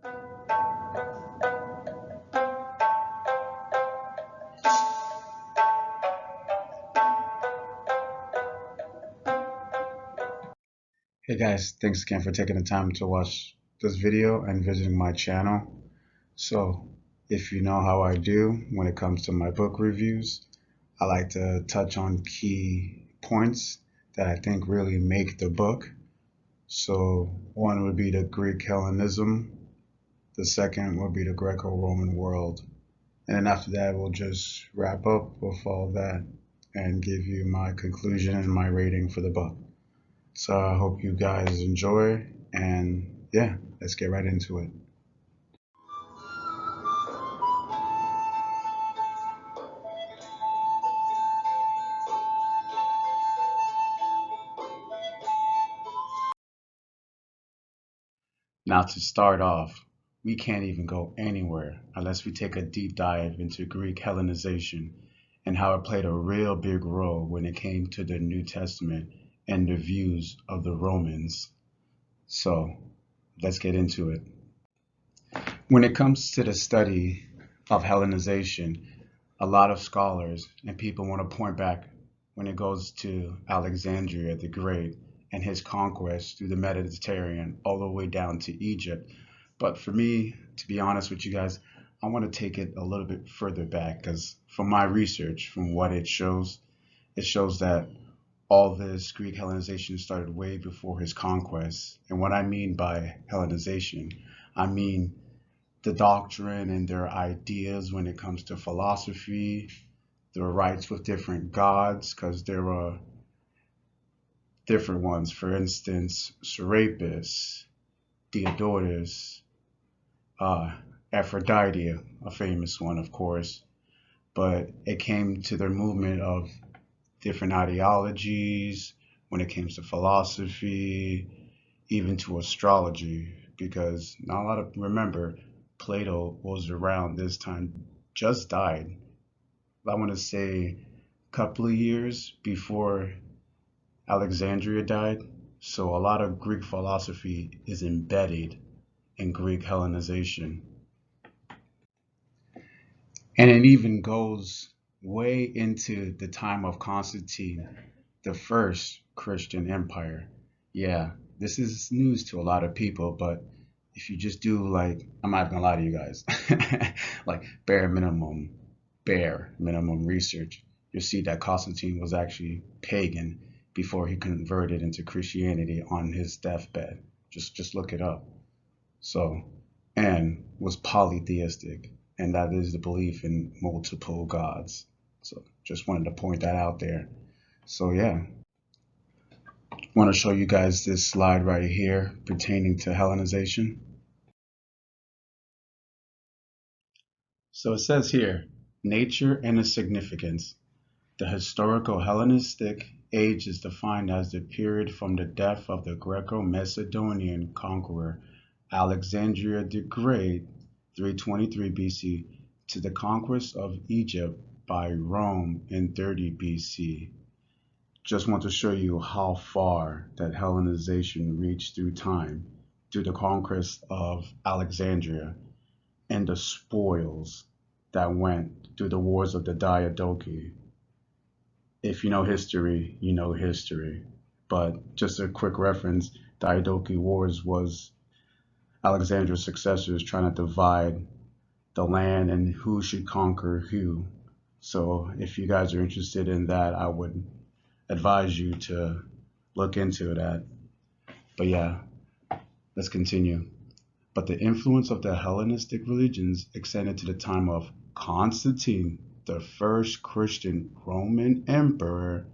Hey guys, thanks again for taking the time to watch this video and visiting my channel. So, if you know how I do when it comes to my book reviews, I like to touch on key points that I think really make the book. So, one would be the Greek Hellenism, the second would be the Greco-Roman world. And then after that, we'll just wrap up with all that and give you my conclusion and my rating for the book. So I hope you guys enjoy, and yeah, let's get right into it. Now, to start off, we can't even go anywhere unless we take a deep dive into Greek Hellenization and how it played a real big role when it came to the New Testament and the views of the Romans. So let's get into it. When it comes to the study of Hellenization, a lot of scholars and people want to point back when it goes to Alexandria the Great and his conquest through the Mediterranean all the way down to Egypt. But for me, to be honest with you guys, I want to take it a little bit further back because from my research, from what it shows that all this Greek Hellenization started way before his conquest. And what I mean by Hellenization, I mean the doctrine and their ideas when it comes to philosophy, their rights with different gods, because there were different ones. For instance, Serapis, Diodorus, uh, Aphrodite, a famous one, of course. But it came to their movement of different ideologies when it comes to philosophy, even to astrology, because not a lot of remember Plato was around this time, just died. I want to say a couple of years before Alexandria died. So a lot of Greek philosophy is embedded in Greek Hellenization. And it even goes way into the time of Constantine, the first Christian empire. Yeah, this is news to a lot of people, but if you just do like, I'm not gonna lie to you guys, like bare minimum research, you'll see that Constantine was actually pagan before he converted into Christianity on his deathbed. Just look it up. So, and was polytheistic, and that is the belief in multiple gods. So, just wanted to point that out there. So, yeah, want to show you guys this slide right here pertaining to Hellenization. So it says here, nature and its significance. The historical Hellenistic age is defined as the period from the death of the Greco-Macedonian conqueror Alexander the Great, 323 BC, to the conquest of Egypt by Rome in 30 BC. Just want to show you how far that Hellenization reached through time, through the conquest of Alexandria and the spoils that went through the wars of the Diadochi. If you know history, you know history. But just a quick reference, Diadochi Wars was Alexander's successors trying to divide the land and who should conquer who. So if you guys are interested in that, I would advise you to look into that. But yeah, let's continue. But the influence of the Hellenistic religions extended to the time of Constantine, the first Christian Roman emperor,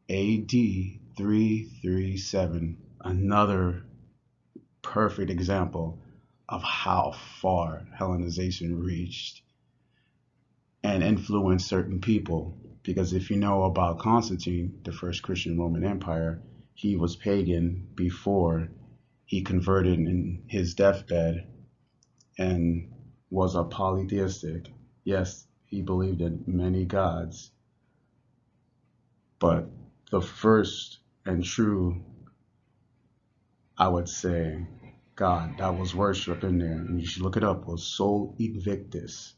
AD 337. Another perfect example of how far Hellenization reached and influenced certain people. Because if you know about Constantine, the first Christian Roman Empire, he was pagan before he converted in his deathbed and was a polytheistic. Yes, he believed in many gods, but the first and true, I would say, god that was worshipped in there, and you should look it up, was Sol Invictus.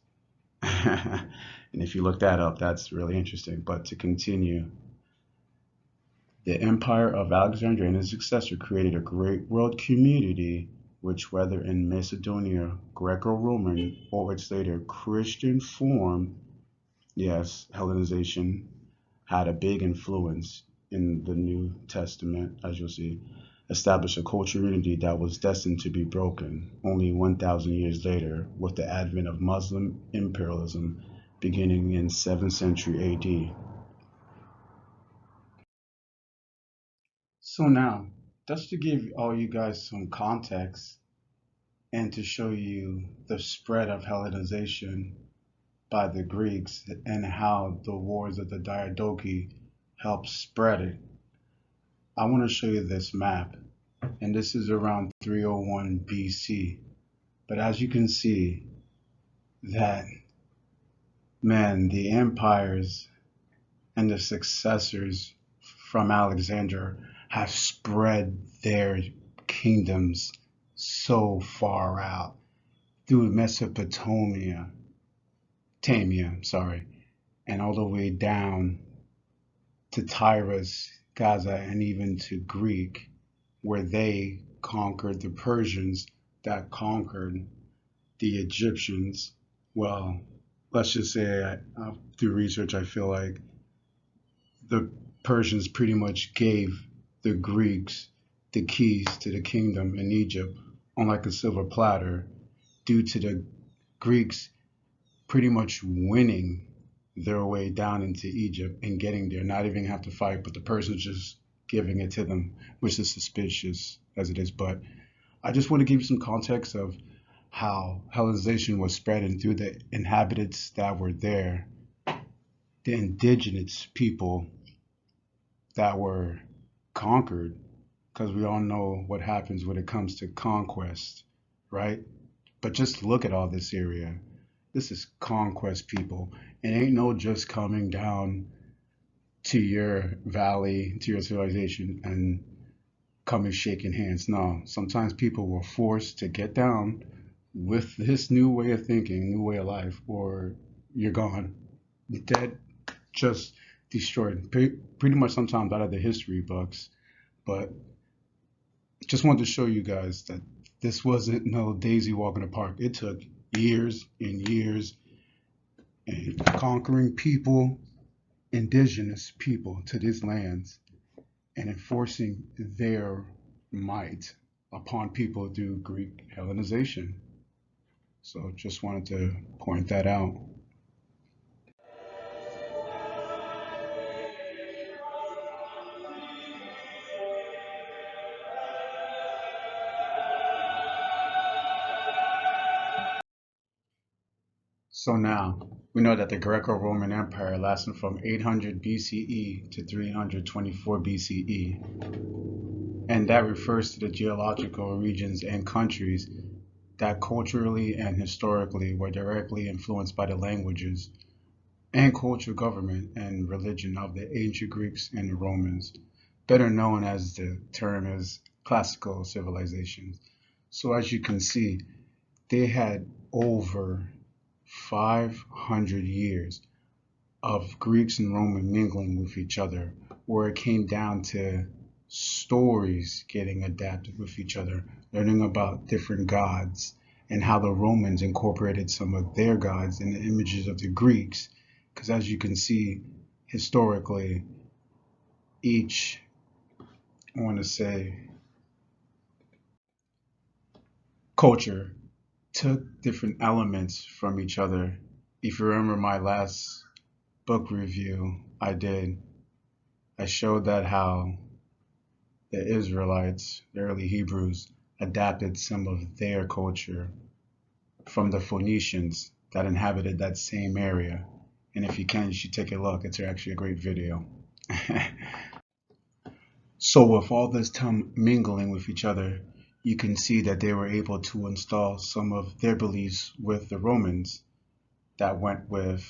And if you look that up, that's really interesting. But to continue, the empire of Alexander and his successor created a great world community, which, whether in Macedonia, Greco-Roman, or its later Christian form, yes, Hellenization, had a big influence in the New Testament, as you'll see, established a cultural unity that was destined to be broken only 1,000 years later with the advent of Muslim imperialism beginning in 7th century AD. So now, just to give all you guys some context and to show you the spread of Hellenization by the Greeks and how the wars of the Diadochi helped spread it, I want to show you this map. And this is around 301 BC. But as you can see, that, man, the empires and the successors from Alexander have spread their kingdoms so far out through Mesopotamia, and all the way down to Tyrus, Gaza, and even to Greek, where they conquered the Persians that conquered the Egyptians. Well, let's just say through research, I feel like the Persians pretty much gave the Greeks the keys to the kingdom in Egypt on like a silver platter, due to the Greeks pretty much winning their way down into Egypt and getting there, not even have to fight, but the Persians just giving it to them, which is suspicious as it is. But I just want to give you some context of how Hellenization was spreading through the inhabitants that were there, the indigenous people that were conquered, because we all know what happens when it comes to conquest, right? But just look at all this area. This is conquest people. It ain't no just coming down to your valley, to your civilization, and coming shaking hands. No, sometimes people were forced to get down with this new way of thinking, new way of life, or you're gone. Dead, just destroyed. Pretty much sometimes out of the history books. But just wanted to show you guys that this wasn't no daisy walk in the park. It took years and years and conquering people, indigenous people to these lands, and enforcing their might upon people through Greek Hellenization. So just wanted to point that out. So now we know that the Greco-Roman Empire lasted from 800 BCE to 324 BCE, and that refers to the geological regions and countries that culturally and historically were directly influenced by the languages and cultural, government, and religion of the ancient Greeks and the Romans, better known as the term as classical civilizations. So as you can see, they had over 500 years of Greeks and Roman mingling with each other, where it came down to stories getting adapted with each other, learning about different gods, and how the Romans incorporated some of their gods in the images of the Greeks. Because as you can see, historically, each, I want to say, culture took different elements from each other. If you remember my last book review I did, I showed that how the Israelites, the early Hebrews, adapted some of their culture from the Phoenicians that inhabited that same area. And if you can, you should take a look. It's actually a great video. So with all this time mingling with each other, you can see that they were able to install some of their beliefs with the Romans that went with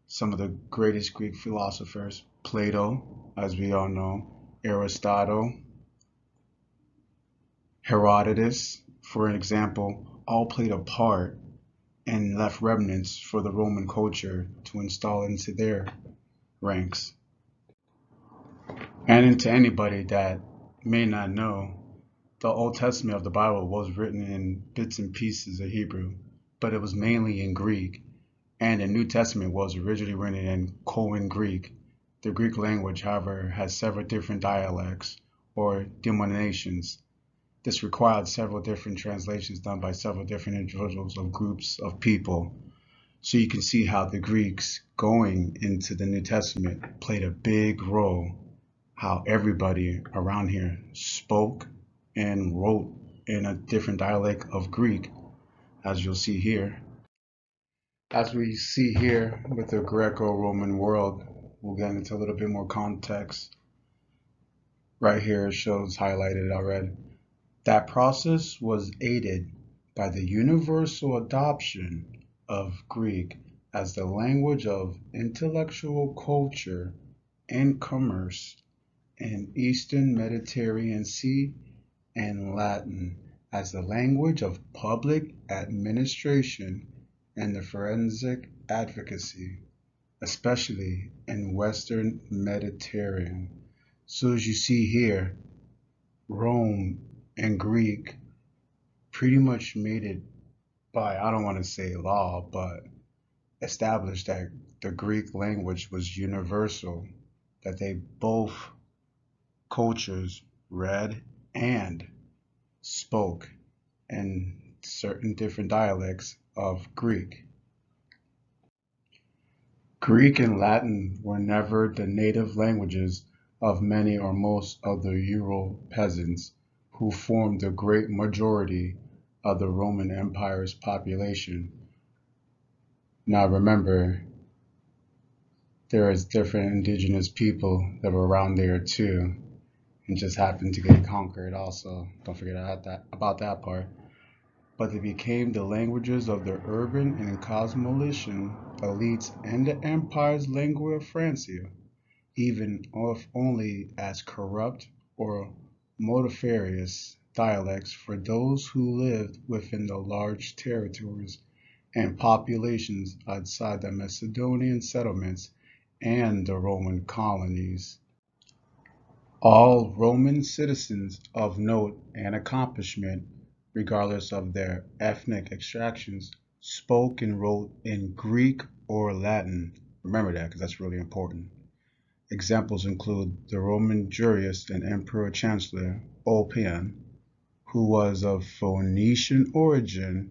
some of the greatest Greek philosophers, Plato, as we all know, Aristotle, Herodotus, for example, all played a part and left remnants for the Roman culture to install into their ranks. And to anybody that may not know, the Old Testament of the Bible was written in bits and pieces of Hebrew, but it was mainly in Greek. And the New Testament was originally written in Koine Greek. The Greek language, however, has several different dialects or denominations. This required several different translations done by several different individuals or groups of people. So you can see how the Greeks going into the New Testament played a big role, how everybody around here spoke and wrote in a different dialect of Greek, as you'll see here. As we see here with the Greco-Roman world, we'll get into a little bit more context. Right here it shows highlighted already. That process was aided by the universal adoption of Greek as the language of intellectual culture and commerce in Eastern Mediterranean Sea, and Latin as the language of public administration and the forensic advocacy, especially in Western Mediterranean. So as you see here, Rome and Greek pretty much made it by, I don't want to say law, but established that the Greek language was universal, that they both cultures read and spoke in certain different dialects of Greek. Greek and Latin were never the native languages of many or most of the Ural peasants who formed the great majority of the Roman Empire's population. Now remember, there is different indigenous people that were around there too, and just happened to get conquered also. Don't forget about that part. But they became the languages of the urban and cosmopolitan elites and the empire's lingua franca, even if only as corrupt or multifarious dialects for those who lived within the large territories and populations outside the Macedonian settlements and the Roman colonies. All Roman citizens of note and accomplishment, regardless of their ethnic extractions, spoke and wrote in Greek or Latin. Remember that because that's really important. Examples include the Roman jurist and emperor chancellor Ulpian, who was of Phoenician origin,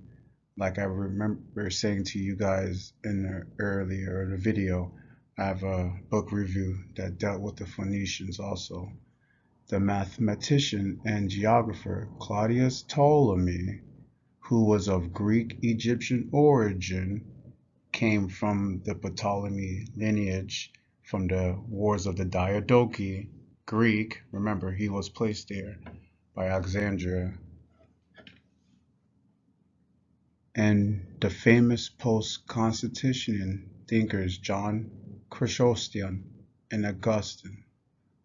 like I remember saying to you guys in the earlier video. I have a book review that dealt with the Phoenicians also. The mathematician and geographer Claudius Ptolemy, who was of Greek-Egyptian origin, came from the Ptolemy lineage from the Wars of the Diadochi, Greek. Remember, he was placed there by Alexandria. And the famous post-Constitution thinkers John Chrysostom and Augustine,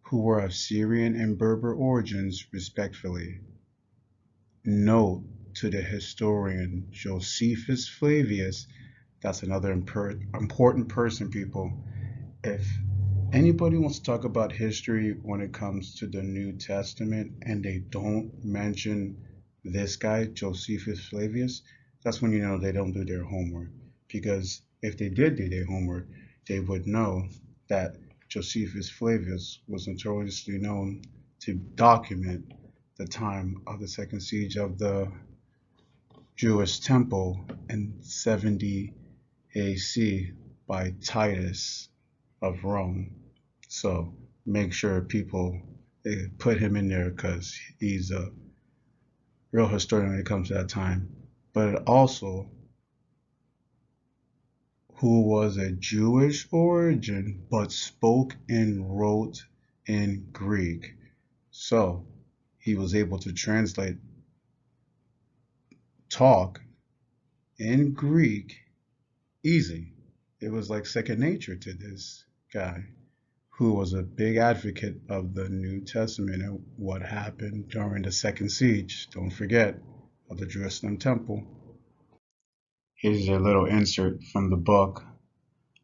who were of Syrian and Berber origins respectively. Note to the historian Josephus Flavius, that's another important person, people. If anybody wants to talk about history when it comes to the New Testament and they don't mention this guy, Josephus Flavius, that's when you know they don't do their homework. Because if they did do their homework, they would know that Josephus Flavius was notoriously known to document the time of the second siege of the Jewish temple in 70 AC by Titus of Rome. So make sure people put him in there because he's a real historian when it comes to that time. But also who was a Jewish origin but spoke and wrote in Greek. So he was able to translate, talk in Greek easy. It was like second nature to this guy who was a big advocate of the New Testament and what happened during the second siege. Don't forget, of the Jerusalem temple. Here's a little insert from the book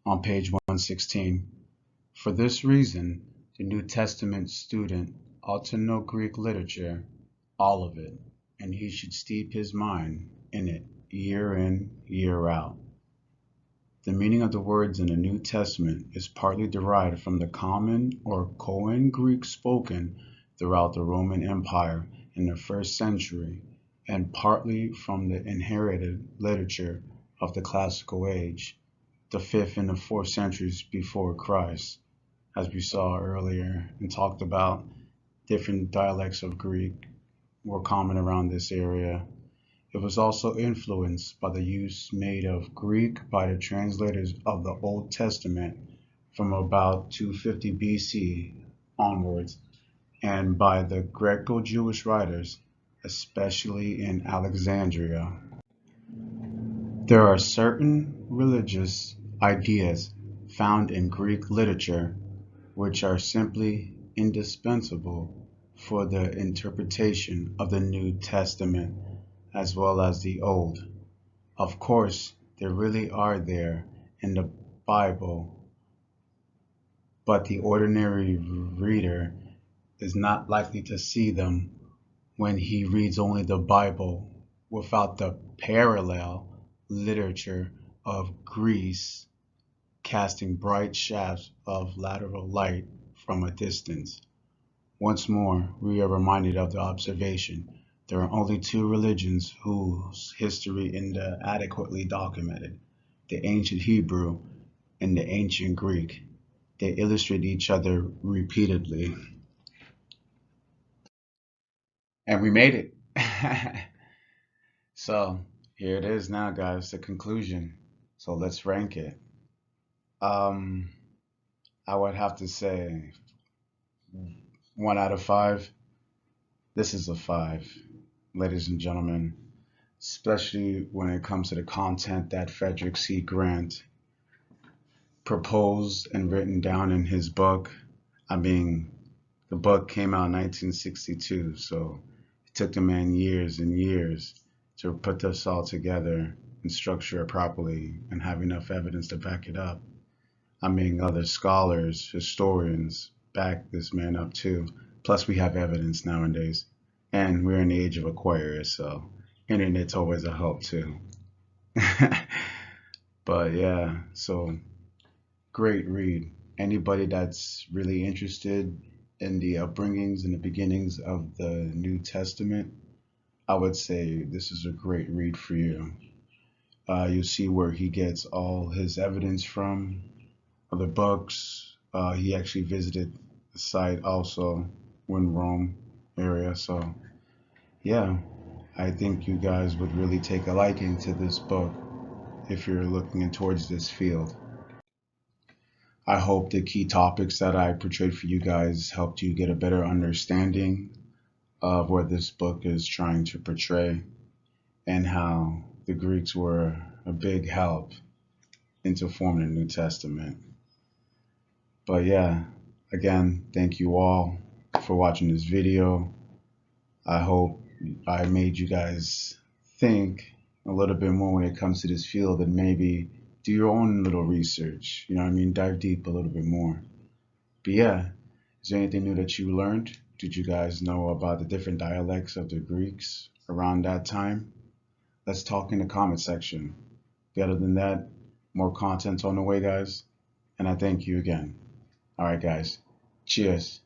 on page 116. For this reason, the New Testament student ought to know Greek literature, all of it, and he should steep his mind in it year in, year out. The meaning of the words in the New Testament is partly derived from the common or Koine Greek spoken throughout the Roman Empire in the first century, and partly from the inherited literature of the classical age, the 5th and the 4th centuries before Christ, as we saw earlier and talked about. Different dialects of Greek were common around this area. It was also influenced by the use made of Greek by the translators of the Old Testament from about 250 BC onwards, and by the Greco-Jewish writers, especially in Alexandria. There are certain religious ideas found in Greek literature which are simply indispensable for the interpretation of the New Testament as well as the Old. Of course, they really are there in the Bible, but the ordinary reader is not likely to see them when he reads only the Bible without the parallel literature of Greece casting bright shafts of lateral light from a distance. Once more, we are reminded of the observation: there are only two religions whose history is adequately documented: the ancient Hebrew and the ancient Greek. They illustrate each other repeatedly. And we made it. So here it is now, guys, the conclusion. So let's rank it. I would have to say 1 out of 5. This is a 5, ladies and gentlemen, especially when it comes to the content that Frederick C. Grant proposed and written down in his book. I mean, the book came out in 1962, so it took the man years and years to put this all together and structure it properly and have enough evidence to back it up. I mean, other scholars, historians back this man up too. Plus, we have evidence nowadays, and we're in the age of Aquarius, so internet's always a help too. But yeah, so great read. Anybody that's really interested in the upbringings and the beginnings of the New Testament, I would say this is a great read for you. You'll see where he gets all his evidence from, other books. He actually visited the site also in Rome area. So yeah, I think you guys would really take a liking to this book if you're looking towards this field. I hope the key topics that I portrayed for you guys helped you get a better understanding of what this book is trying to portray and how the Greeks were a big help into forming the New Testament. But yeah, again, thank you all for watching this video. I hope I made you guys think a little bit more when it comes to this field and maybe do your own little research. You know what I mean? Dive deep a little bit more. But yeah, is there anything new that you learned? Did you guys know about the different dialects of the Greeks around that time? Let's talk in the comment section. But other than that, more content on the way, guys. And I thank you again. All right, guys. Cheers.